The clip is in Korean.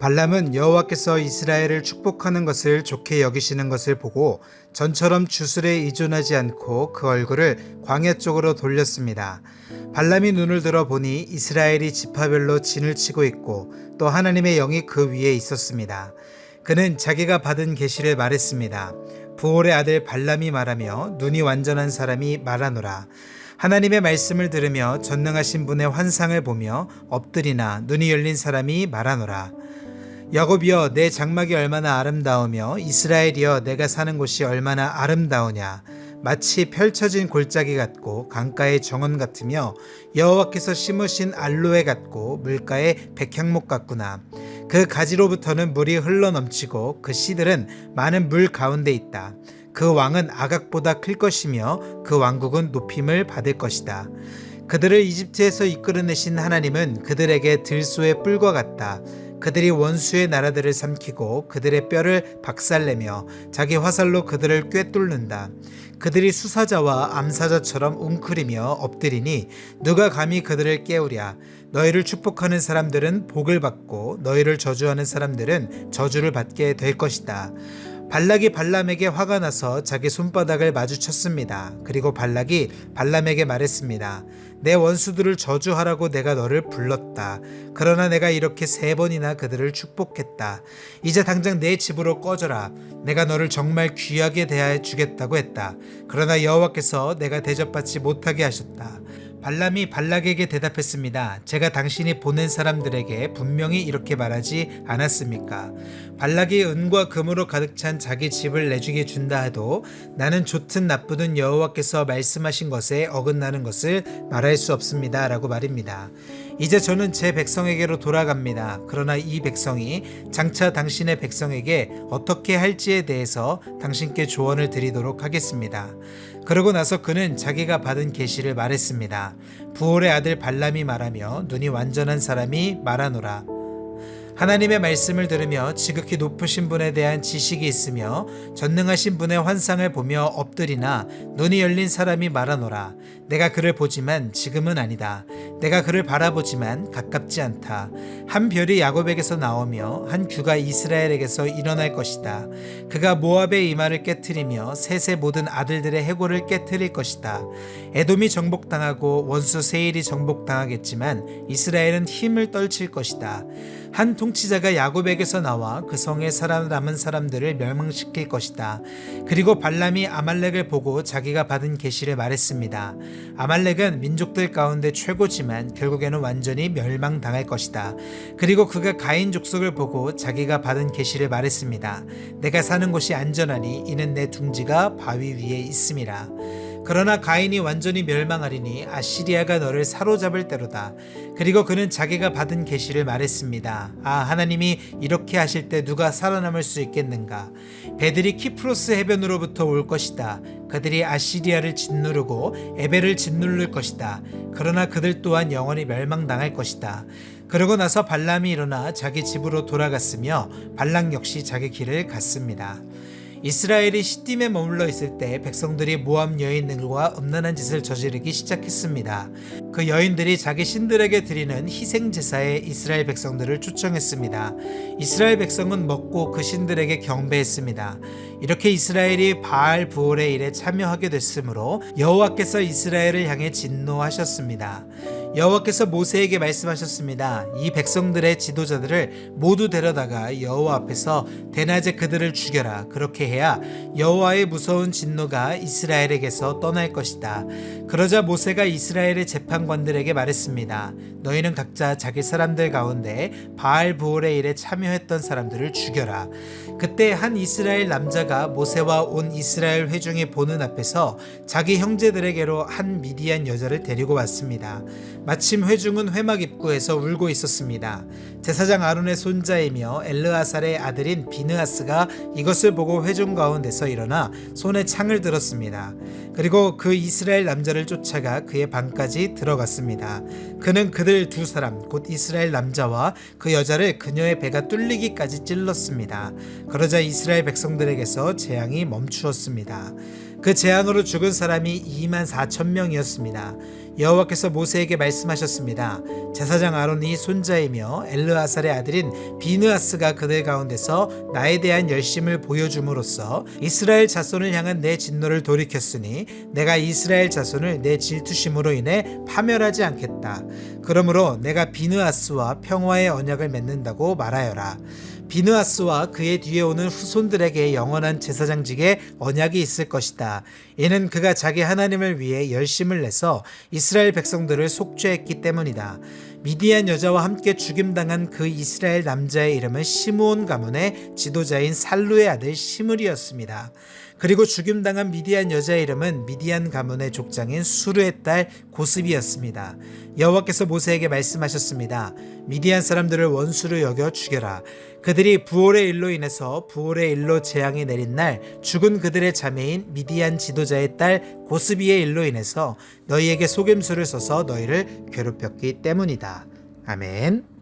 발람은 여호와께서 이스라엘을 축복하는 것을 좋게 여기시는 것을 보고 전처럼 주술에 의존하지 않고 그 얼굴을 광야 쪽으로 돌렸습니다. 발람이 눈을 들어 보니 이스라엘이 지파별로 진을 치고 있고 또 하나님의 영이 그 위에 있었습니다. 그는 자기가 받은 계시를 말했습니다. 부올의 아들 발람이 말하며 눈이 완전한 사람이 말하노라. 하나님의 말씀을 들으며 전능하신 분의 환상을 보며 엎드리나 눈이 열린 사람이 말하노라. 야곱이여 내 장막이 얼마나 아름다우며 이스라엘이여 내가 사는 곳이 얼마나 아름다우냐. 마치 펼쳐진 골짜기 같고 강가의 정원 같으며 여호와께서 심으신 알로에 같고 물가의 백향목 같구나. 그 가지로부터는 물이 흘러넘치고 그 씨들은 많은 물 가운데 있다. 그 왕은 아각보다 클 것이며 그 왕국은 높임을 받을 것이다. 그들을 이집트에서 이끌어내신 하나님은 그들에게 들소의 뿔과 같다. 그들이 원수의 나라들을 삼키고 그들의 뼈를 박살내며 자기 화살로 그들을 꿰뚫는다. 그들이 수사자와 암사자처럼 웅크리며 엎드리니 누가 감히 그들을 깨우랴. 너희를 축복하는 사람들은 복을 받고 너희를 저주하는 사람들은 저주를 받게 될 것이다. 발락이 발람에게 화가 나서 자기 손바닥을 마주쳤습니다. 그리고 발락이 발람에게 말했습니다. 내 원수들을 저주하라고 내가 너를 불렀다. 그러나 내가 이렇게 3번이나 그들을 축복했다. 이제 당장 내 집으로 꺼져라. 내가 너를 정말 귀하게 대하여 주겠다고 했다. 그러나 여호와께서 내가 대접받지 못하게 하셨다. 발람이 발락에게 대답했습니다. 제가 당신이 보낸 사람들에게 분명히 이렇게 말하지 않았습니까? 발락이 은과 금으로 가득 찬 자기 집을 내주게 준다 해도 나는 좋든 나쁘든 여호와께서 말씀하신 것에 어긋나는 것을 말할 수 없습니다. 라고 말입니다. 이제 저는 제 백성에게로 돌아갑니다. 그러나 이 백성이 장차 당신의 백성에게 어떻게 할지에 대해서 당신께 조언을 드리도록 하겠습니다. 그러고 나서 그는 자기가 받은 계시를 말했습니다. 부올의 아들 발람이 말하며 눈이 완전한 사람이 말하노라. 하나님의 말씀을 들으며 지극히 높으신 분에 대한 지식이 있으며 전능하신 분의 환상을 보며 엎드리나 눈이 열린 사람이 말하노라. 내가 그를 보지만 지금은 아니다. 내가 그를 바라보지만 가깝지 않다. 한 별이 야곱에게서 나오며 한 규가 이스라엘에게서 일어날 것이다. 그가 모압의 이마를 깨트리며 셋의 모든 아들들의 해골을 깨트릴 것이다. 에돔이 정복당하고 원수 세일이 정복당하겠지만 이스라엘은 힘을 떨칠 것이다. 한 통치자가 야곱에게서 나와 그 성에 살아남은 사람들을 멸망시킬 것이다. 그리고 발람이 아말렉을 보고 자기가 받은 계시를 말했습니다. 아말렉은 민족들 가운데 최고지만 결국에는 완전히 멸망당할 것이다. 그리고 그가 가인 족속을 보고 자기가 받은 계시를 말했습니다. 내가 사는 곳이 안전하니 이는 내 둥지가 바위 위에 있음이라. 그러나 가인이 완전히 멸망하리니 아시리아가 너를 사로잡을 때로다. 그리고 그는 자기가 받은 계시를 말했습니다. 아, 하나님이 이렇게 하실 때 누가 살아남을 수 있겠는가? 배들이 키프로스 해변으로부터 올 것이다. 그들이 아시리아를 짓누르고 에벨을 짓누를 것이다. 그러나 그들 또한 영원히 멸망당할 것이다. 그러고 나서 발람이 일어나 자기 집으로 돌아갔으며 발락 역시 자기 길을 갔습니다. 이스라엘이 시딤에 머물러 있을 때 백성들이 모압 여인들과 음란한 짓을 저지르기 시작했습니다. 그 여인들이 자기 신들에게 드리는 희생 제사에 이스라엘 백성들을 초청했습니다. 이스라엘 백성은 먹고 그 신들에게 경배했습니다. 이렇게 이스라엘이 바알 부올의 일에 참여하게 됐으므로 여호와께서 이스라엘을 향해 진노하셨습니다. 여호와께서 모세에게 말씀하셨습니다. 이 백성들의 지도자들을 모두 데려다가 여호와 앞에서 대낮에 그들을 죽여라. 그렇게 해야 여호와의 무서운 진노가 이스라엘에게서 떠날 것이다. 그러자 모세가 이스라엘의 재판관들에게 말했습니다. 너희는 각자 자기 사람들 가운데 바알 부올의 일에 참여했던 사람들을 죽여라. 그때 한 이스라엘 남자가 모세와 온 이스라엘 회중이 보는 앞에서 자기 형제들에게로 한 미디안 여자를 데리고 왔습니다. 마침 회중은 회막 입구에서 울고 있었습니다. 제사장 아론의 손자이며 엘르아살의 아들인 비느하스가 이것을 보고 회중 가운데서 일어나 손에 창을 들었습니다. 그리고 그 이스라엘 남자를 쫓아가 그의 방까지 들어갔습니다. 그는 그들 두 사람 곧 이스라엘 남자와 그 여자를 그녀의 배가 뚫리기까지 찔렀습니다. 그러자 이스라엘 백성들에게서 재앙이 멈추었습니다. 그 재앙으로 죽은 사람이 2만 4천 명이었습니다. 여호와께서 모세에게 말씀하셨습니다. 제사장 아론이 손자이며 엘르아살의 아들인 비느하스가 그들 가운데서 나에 대한 열심을 보여줌으로써 이스라엘 자손을 향한 내 진노를 돌이켰으니 내가 이스라엘 자손을 내 질투심으로 인해 파멸하지 않겠다. 그러므로 내가 비느하스와 평화의 언약을 맺는다고 말하여라. 비느하스와 그의 뒤에 오는 후손들에게 영원한 제사장직의 언약이 있을 것이다. 이는 그가 자기 하나님을 위해 열심을 내서 이스라엘 백성들을 속죄했기 때문이다. 미디안 여자와 함께 죽임당한 그 이스라엘 남자의 이름은 시므온 가문의 지도자인 살루의 아들 시므리였습니다. 그리고 죽임당한 미디안 여자의 이름은 미디안 가문의 족장인 수르의 딸 고스비였습니다. 여호와께서 모세에게 말씀하셨습니다. 미디안 사람들을 원수로 여겨 죽여라. 그들이 부올의 일로 인해서 부올의 일로 재앙이 내린 날 죽은 그들의 자매인 미디안 지도자의 딸 고스비의 일로 인해서 너희에게 속임수를 써서 너희를 괴롭혔기 때문이다. 아멘.